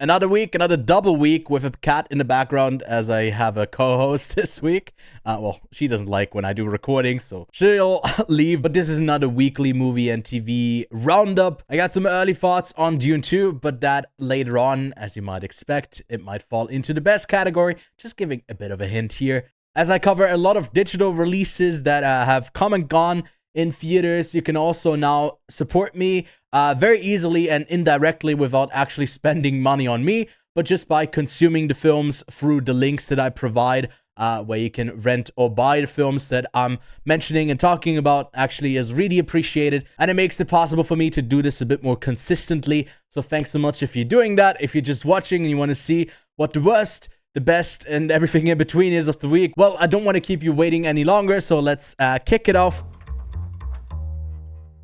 Another week, another double week with a cat in the background as I have a co-host this week. Well, she doesn't like when I do recordings, so she'll leave. But this is another weekly movie and TV roundup. I got some early thoughts on Dune 2, but that later on, as you might expect, it might fall into the best category. Just giving a bit of a hint here. As I cover a lot of digital releases that have come and gone in theaters, you can also now support me very easily and indirectly without actually spending money on me, but just by consuming the films through the links that I provide, where you can rent or buy the films that I'm mentioning and talking about. Actually is really appreciated, and it makes it possible for me to do this a bit more consistently. So thanks so much if you're doing that. If you're just watching and you want to see what the worst, the best, and everything in between is of the week, well, I don't want to keep you waiting any longer, so let's kick it off.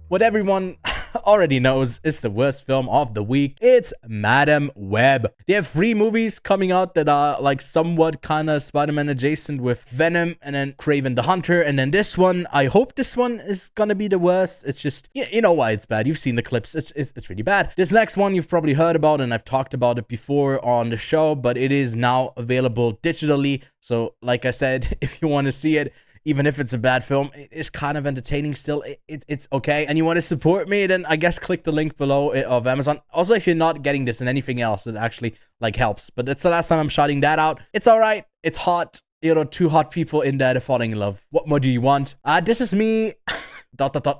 What everyone already knows is the worst film of the week. It's Madam Web. They have 3 movies coming out that are like somewhat kind of Spider-Man adjacent, with Venom and then Kraven the Hunter, and then this one. I hope this one is gonna be the worst. It's just, you know why it's bad. You've seen the clips. It's really bad. This next one you've probably heard about, and I've talked about it before on the show, but it is now available digitally. So like I said, if you want to see it, even if it's a bad film, it's kind of entertaining still. It's okay. And you want to support me, then I guess click the link below of Amazon. Also, if you're not getting this and anything else, it actually like helps. But that's the last time I'm shouting that out. It's all right. It's hot. You know, 2 hot people in there, they're falling in love. What more do you want? This is me, ...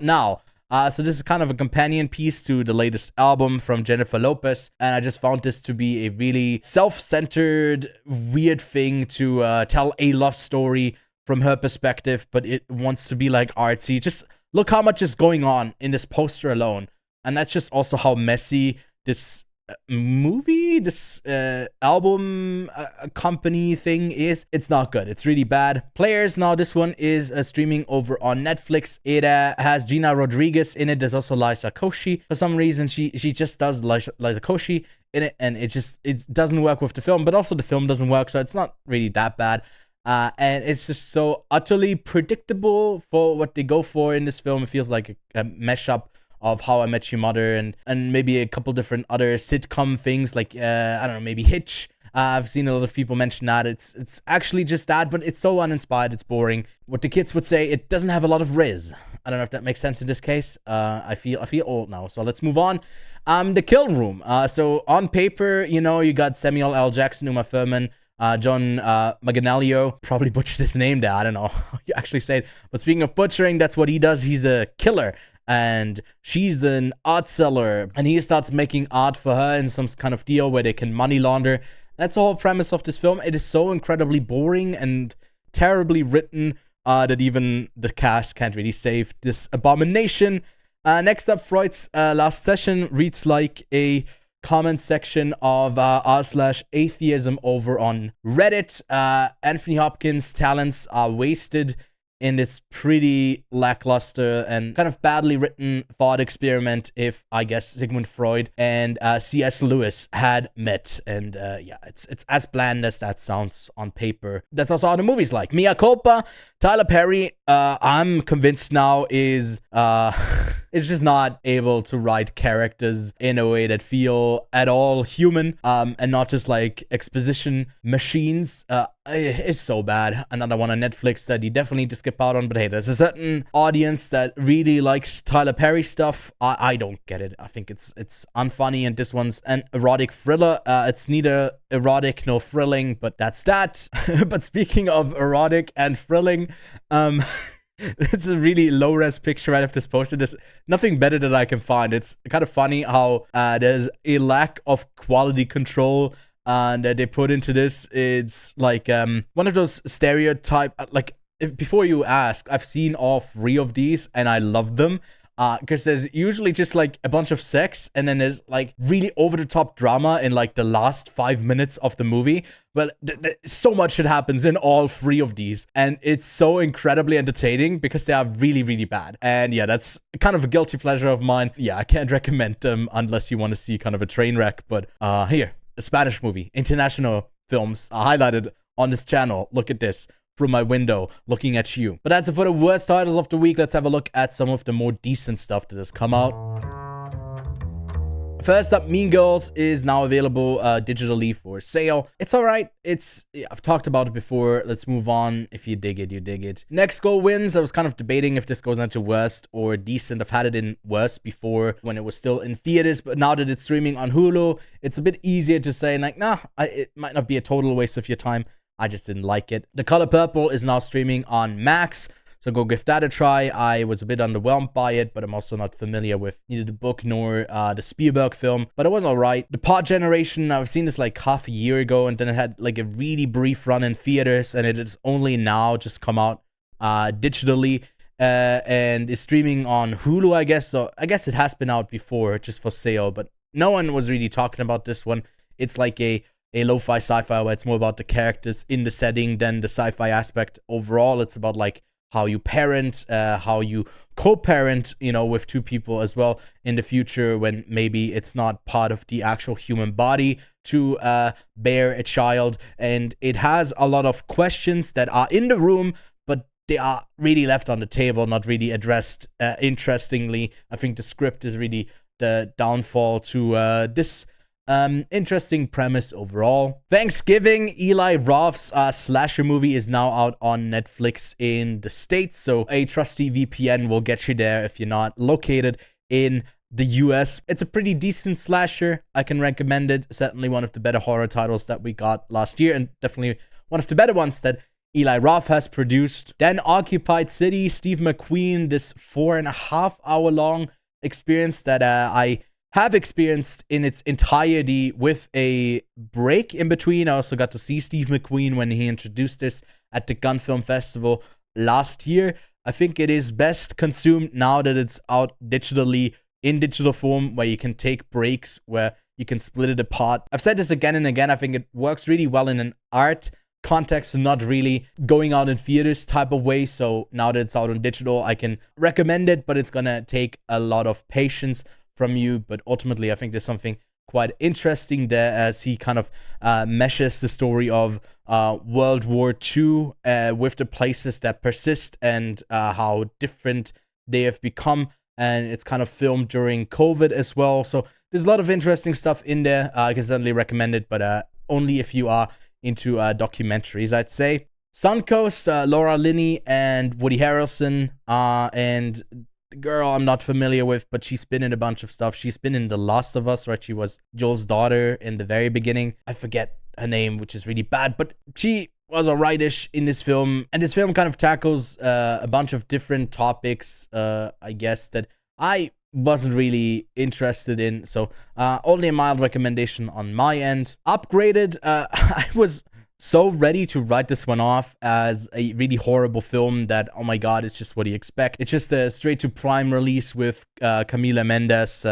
now. So this is kind of a companion piece to the latest album from Jennifer Lopez, and I just found this to be a really self-centered, weird thing to tell a love story from her perspective, but it wants to be like artsy. Just look how much is going on in this poster alone, and that's just also how messy this movie, this album company thing is. It's not good. It's really bad. Players, now this one is streaming over on Netflix. It has Gina Rodriguez in it. There's also Liza Koshy. For some reason, she just does Liza Koshy in it, and it doesn't work with the film, but also the film doesn't work, so it's not really that bad. And it's just so utterly predictable for what they go for in this film. It feels like a mashup of How I Met Your Mother and maybe a couple different other sitcom things, like I don't know, maybe Hitch. I've seen a lot of people mention that. It's actually just that, but it's so uninspired, it's boring. What the kids would say, it doesn't have a lot of riz. I don't know if that makes sense in this case. I feel old now, so let's move on. The Kill Room. So on paper, you know, you got Samuel L. Jackson, Uma Thurman, John Manganiello, probably butchered his name there. I don't know how you actually say it. But speaking of butchering, that's what he does. He's a killer, and she's an art seller, and he starts making art for her in some kind of deal where they can money launder. That's the whole premise of this film. It is so incredibly boring and terribly written that even the cast can't really save this abomination. Next up, Freud's Last Session reads like a comment section of r/atheism over on Reddit. Anthony Hopkins' talents are wasted in this pretty lackluster and kind of badly written thought experiment, if I guess Sigmund Freud and C.S. Lewis had met. And yeah, it's as bland as that sounds on paper. That's also how the movie's like. Mea culpa. Tyler Perry, I'm convinced now, is just not able to write characters in a way that feel at all human, and not just like exposition machines. It's so bad. Another one on Netflix that you definitely need to skip out on, but hey, there's a certain audience that really likes Tyler Perry stuff. I don't get it. I think it's unfunny, and this one's an erotic thriller. It's neither erotic nor thrilling, but that's that. But speaking of erotic and thrilling, it's a really low-res picture right of this poster. There's nothing better that I can find. It's kind of funny how there's a lack of quality control that they put into this. It's like one of those stereotype, like, before you ask, I've seen all 3 of these and I love them. Because there's usually just like a bunch of sex, and then there's like really over-the-top drama in like the last 5 minutes of the movie. But so much shit happens in all 3 of these, and it's so incredibly entertaining because they are really, really bad. And yeah, that's kind of a guilty pleasure of mine. Yeah, I can't recommend them unless you want to see kind of a train wreck. But here, a Spanish movie, international films are highlighted on this channel. Look at this. From my window, looking at you. But that's it for the worst titles of the week. Let's have a look at some of the more decent stuff that has come out. First up, Mean Girls is now available digitally for sale. It's all right. I've talked about it before. Let's move on. If you dig it, you dig it. Next Goal Wins. I was kind of debating if this goes into worst or decent. I've had it in worst before when it was still in theaters, but now that it's streaming on Hulu, it's a bit easier to say, like, nah, it might not be a total waste of your time. I just didn't like it. The Color Purple is now streaming on Max, so go give that a try. I was a bit underwhelmed by it, but I'm also not familiar with neither the book nor the Spielberg film, but it was all right. The Pod Generation, I've seen this like half a year ago, and then it had like a really brief run in theaters, and it is only now just come out digitally and is streaming on Hulu, I guess. So I guess it has been out before, just for sale, but no one was really talking about this one. It's like a lo-fi sci-fi where it's more about the characters in the setting than the sci-fi aspect overall. It's about like how you parent, how you co-parent, with two people as well in the future when maybe it's not part of the actual human body to bear a child. And it has a lot of questions that are in the room, but they are really left on the table, not really addressed interestingly. I think the script is really the downfall to this interesting premise overall. Thanksgiving, Eli Roth's slasher movie is now out on Netflix in the States, so a trusty VPN will get you there if you're not located in the US. It's a pretty decent slasher. I can recommend it. Certainly one of the better horror titles that we got last year, and definitely one of the better ones that Eli Roth has produced. Then Occupied City, Steve McQueen, this 4.5 hour long experience that I have experienced in its entirety with a break in between. I also got to see Steve McQueen when he introduced this at the Gun Film Festival last year. I think it is best consumed now that it's out digitally, in digital form, where you can take breaks, where you can split it apart. I've said this again and again. I think it works really well in an art context and not really going out in theaters type of way. So now that it's out on digital, I can recommend it, but it's gonna take a lot of patience from you. But ultimately, I think there's something quite interesting there as he kind of meshes the story of World War II with the places that persist and how different they have become. And it's kind of filmed during COVID as well. So there's a lot of interesting stuff in there. I can certainly recommend it, but only if you are into documentaries, I'd say. Suncoast, Laura Linney and Woody Harrelson, and the girl I'm not familiar with, but she's been in a bunch of stuff. She's been in The Last of Us, right? She was Joel's daughter in the very beginning. I forget her name, which is really bad, but she was alright-ish in this film. And this film kind of tackles a bunch of different topics, I guess, that I wasn't really interested in. So only a mild recommendation on my end. Upgraded, I was so ready to write this one off as a really horrible film that, oh my god, it's just what you expect. It's just a straight to Prime release with Camila Mendes,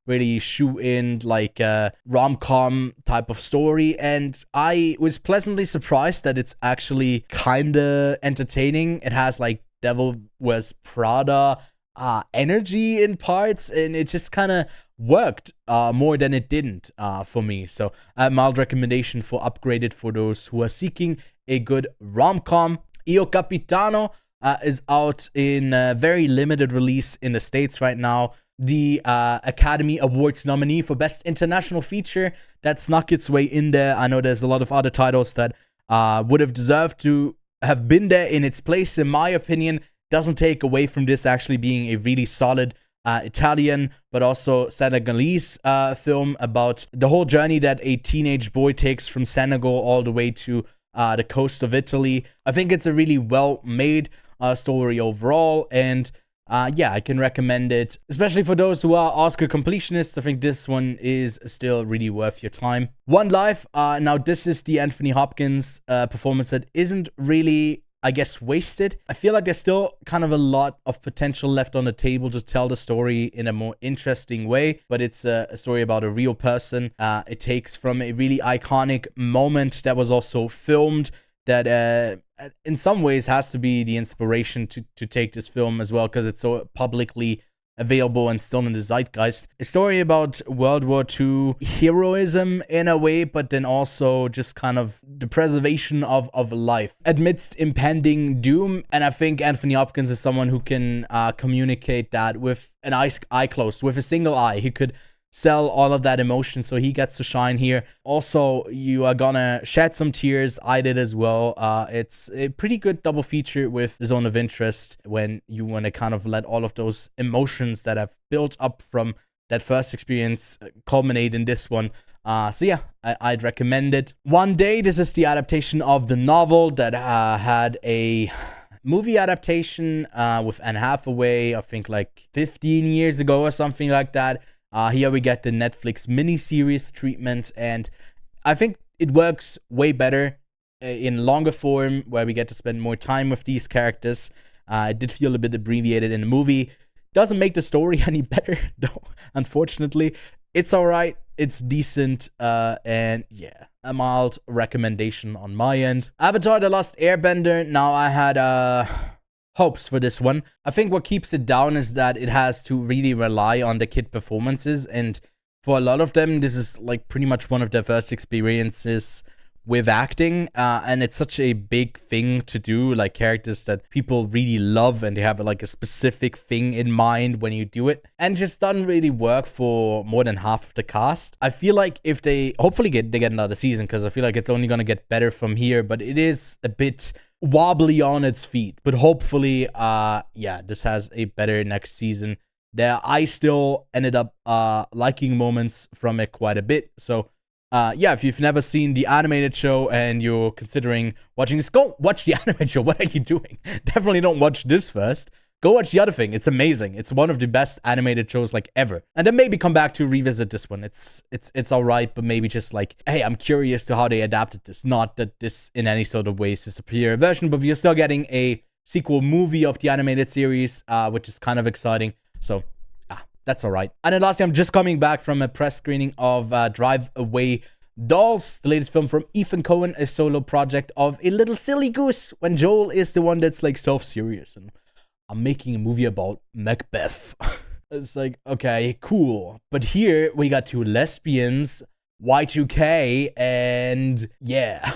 really shoe-in, like rom-com type of story. And I was pleasantly surprised that it's actually kind of entertaining. It has like Devil Wears Prada energy in parts, and it just kind of worked more than it didn't for me. So a mild recommendation for Upgraded for those who are seeking a good rom-com. Io Capitano is out in a very limited release in the States right now. The Academy Awards nominee for Best International Feature that snuck its way in there. I know there's a lot of other titles that would have deserved to have been there in its place, in my opinion. Doesn't take away from this actually being a really solid Italian, but also Senegalese film about the whole journey that a teenage boy takes from Senegal all the way to the coast of Italy. I think it's a really well-made story overall, and yeah, I can recommend it, especially for those who are Oscar completionists. I think this one is still really worth your time. One Life, now this is the Anthony Hopkins performance that isn't really, I guess, wasted. I feel like there's still kind of a lot of potential left on the table to tell the story in a more interesting way, but it's a story about a real person. It takes from a really iconic moment that was also filmed that in some ways has to be the inspiration to take this film as well, because it's so publicly available and still in the zeitgeist. A story about World War II heroism in a way, but then also just kind of the preservation of life amidst impending doom. And I think Anthony Hopkins is someone who can communicate that with an eye closed, with a single eye. He could sell all of that emotion, so he gets to shine here. Also, you are gonna shed some tears. I did as well. It's a pretty good double feature with Zone of Interest when you want to kind of let all of those emotions that have built up from that first experience culminate in this one. So yeah, I'd recommend it. One Day, this is the adaptation of the novel that had a movie adaptation with Anne Hathaway, I think like 15 years ago or something like that. Here we get the Netflix miniseries treatment, and I think it works way better in longer form, where we get to spend more time with these characters. It did feel a bit abbreviated in the movie. Doesn't make the story any better, though, unfortunately. It's alright, it's decent, and yeah, a mild recommendation on my end. Avatar: The Last Airbender. Now, I had hopes for this one. I think what keeps it down is that it has to really rely on the kid performances, and for a lot of them, this is like pretty much one of their first experiences with acting, and it's such a big thing to do, like characters that people really love and they have like a specific thing in mind when you do it, and just doesn't really work for more than half of the cast. I feel like if they hopefully they get another season, because I feel like it's only gonna get better from here, but it is a bit wobbly on its feet. But hopefully, yeah, this has a better next season. There, I still ended up liking moments from it quite a bit. So yeah, if you've never seen the animated show and you're considering watching this, go watch the animated show. What are you doing? Definitely don't watch this first. Go watch the other thing. It's amazing. It's one of the best animated shows like ever. And then maybe come back to revisit this one. It's all right, but maybe just like, hey, I'm curious to how they adapted this. Not that this in any sort of way is a superior version, but you're still getting a sequel movie of the animated series, which is kind of exciting. So that's all right. And then lastly, I'm just coming back from a press screening of Drive Away Dolls, the latest film from Ethan Coen, a solo project of a little silly goose when Joel is the one that's like self-serious. And I'm making a movie about Macbeth. It's like, okay, cool. But here we got two lesbians, Y2K, and yeah.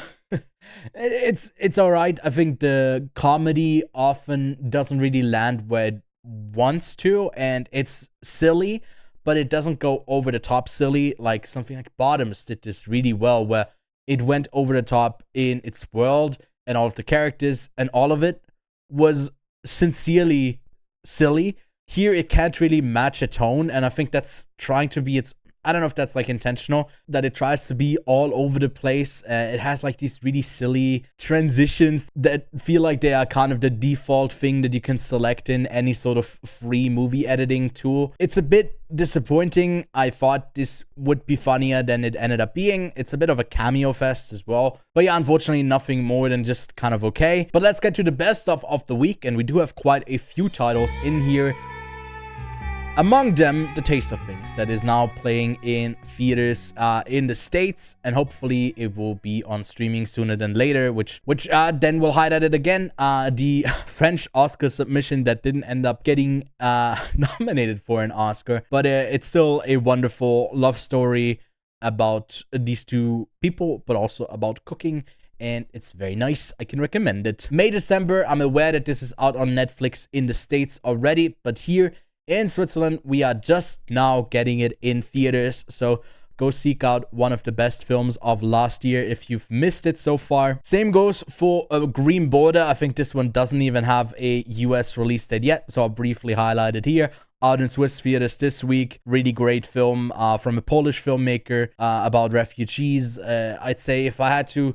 It's all right. I think the comedy often doesn't really land where it wants to, and it's silly, but it doesn't go over the top silly. Like something like Bottoms did this really well, where it went over the top in its world and all of the characters, and all of it was sincerely silly. Here it can't really match a tone, and I think that's trying to be its, I don't know if that's like intentional, that it tries to be all over the place. It has like these really silly transitions that feel like they are kind of the default thing that you can select in any sort of free movie editing tool. It's a bit disappointing. I thought this would be funnier than it ended up being. It's a bit of a cameo fest as well. But yeah, unfortunately, nothing more than just kind of okay. But let's get to the best stuff of the week, and we do have quite a few titles in here. Among them, The Taste of Things, that is now playing in theaters in the States, and hopefully it will be on streaming sooner than later, which then will highlight it again. The French Oscar submission that didn't end up getting nominated for an Oscar, but it's still a wonderful love story about these two people, but also about cooking, and it's very nice. I can recommend it. May, December, I'm aware that this is out on Netflix in the States already, but here in Switzerland, we are just now getting it in theaters, so go seek out one of the best films of last year if you've missed it so far. Same goes for Green Border. I think this one doesn't even have a US release date yet, so I'll briefly highlight it here. Out in Swiss theaters this week. Really great film from a Polish filmmaker about refugees. I'd say if I had to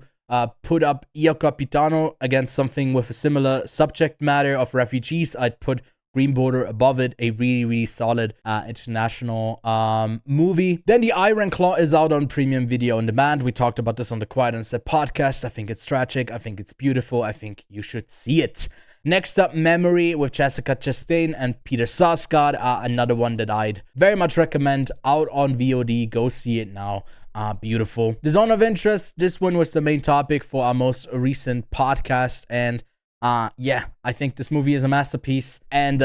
put up Io Capitano against something with a similar subject matter of refugees, I'd put Green Border above it. A really, really solid international movie. Then The Iron Claw is out on premium video on demand. We talked about this on the Quiet on Set podcast. I think it's tragic. I think it's beautiful. I think you should see it. Next up, Memory with Jessica Chastain and Peter Sarsgaard. Another one that I'd very much recommend. Out on VOD. Go see it now. Beautiful. The Zone of Interest. This one was the main topic for our most recent podcast, and yeah, I think this movie is a masterpiece, and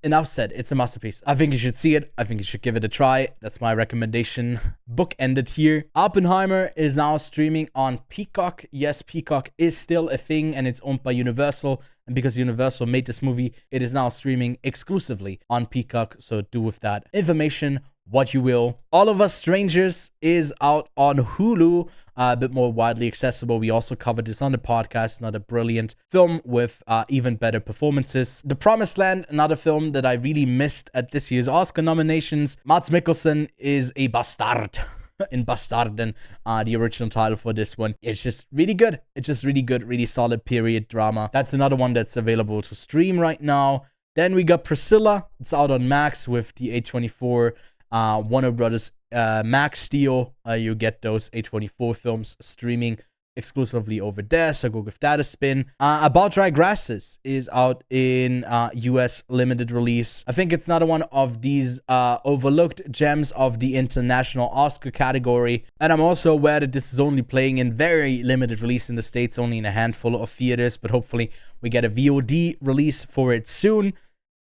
enough said, it's a masterpiece. I think you should see it. I think you should give it a try. That's my recommendation. Book ended here. Oppenheimer is now streaming on Peacock. Yes, Peacock is still a thing, and it's owned by Universal, and because Universal made this movie, it is now streaming exclusively on Peacock, so do with that information what you will. All of Us Strangers is out on Hulu, a bit more widely accessible. We also covered this on the podcast. Another brilliant film with even better performances. The Promised Land, another film that I really missed at this year's Oscar nominations. Mads Mikkelsen is a bastard. In Bastarden, the original title for this one. It's just really good. It's just really good, really solid period drama. That's another one that's available to stream right now. Then we got Priscilla. It's out on Max with the A24 Warner Brothers Max deal. You get those A24 films streaming exclusively over there, so go give that a spin. About Dry Grasses is out in US limited release. I think it's another one of these overlooked gems of the international Oscar category, and I'm also aware that this is only playing in very limited release in the States, only in a handful of theaters, but hopefully we get a VOD release for it soon.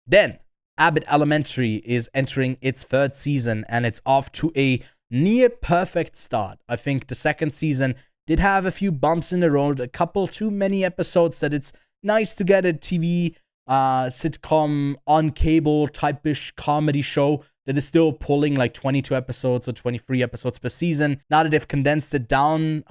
Then Abbott Elementary is entering its 3rd season, and it's off to a near perfect start. I think the 2nd season did have a few bumps in the road, a couple too many episodes that it's nice to get a TV sitcom on cable type-ish comedy show that is still pulling like 22 episodes or 23 episodes per season. Now that they've condensed it down,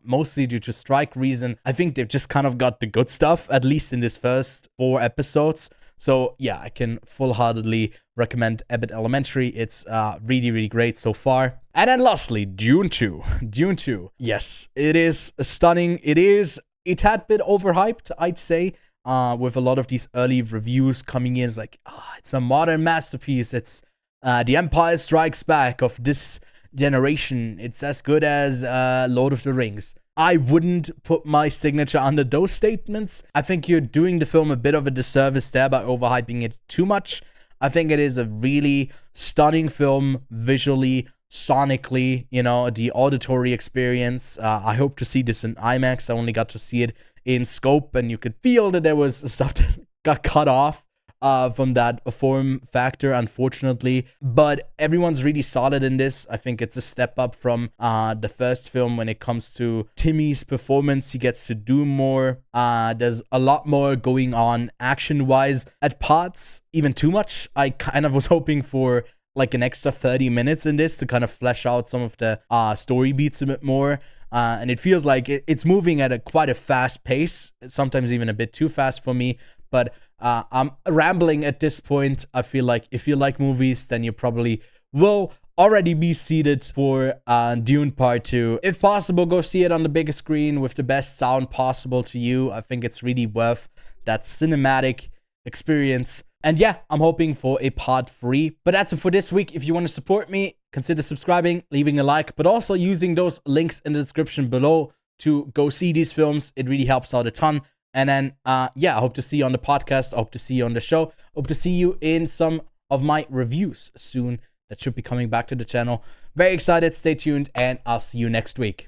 mostly due to strike reason, I think they've just kind of got the good stuff, at least in this first 4 episodes. So yeah, I can full-heartedly recommend Abbott Elementary. It's really, really great so far. And then lastly, Dune 2. Dune 2. Yes, it is stunning. It is a tad bit overhyped, I'd say, with a lot of these early reviews coming in. It's like, it's a modern masterpiece. It's The Empire Strikes Back of this generation. It's as good as Lord of the Rings. I wouldn't put my signature under those statements. I think you're doing the film a bit of a disservice there by overhyping it too much. I think it is a really stunning film visually, sonically, you know, the auditory experience. I hope to see this in IMAX. I only got to see it in scope, and you could feel that there was stuff that got cut off from that form factor, unfortunately. But everyone's really solid in this. I think it's a step up from the first film when it comes to Timmy's performance. He gets to do more. There's a lot more going on action-wise. At parts, even too much. I kind of was hoping for like an extra 30 minutes in this to kind of flesh out some of the story beats a bit more. And it feels like it's moving at quite a fast pace, sometimes even a bit too fast for me. But I'm rambling at this point. I feel like if you like movies, then you probably will already be seated for Dune Part 2. If possible, go see it on the biggest screen with the best sound possible to you. I think it's really worth that cinematic experience. And yeah, I'm hoping for a part 3. But that's it for this week. If you want to support me, consider subscribing, leaving a like, but also using those links in the description below to go see these films. It really helps out a ton. And then, yeah, I hope to see you on the podcast. I hope to see you on the show. I hope to see you in some of my reviews soon that should be coming back to the channel. Very excited. Stay tuned, and I'll see you next week.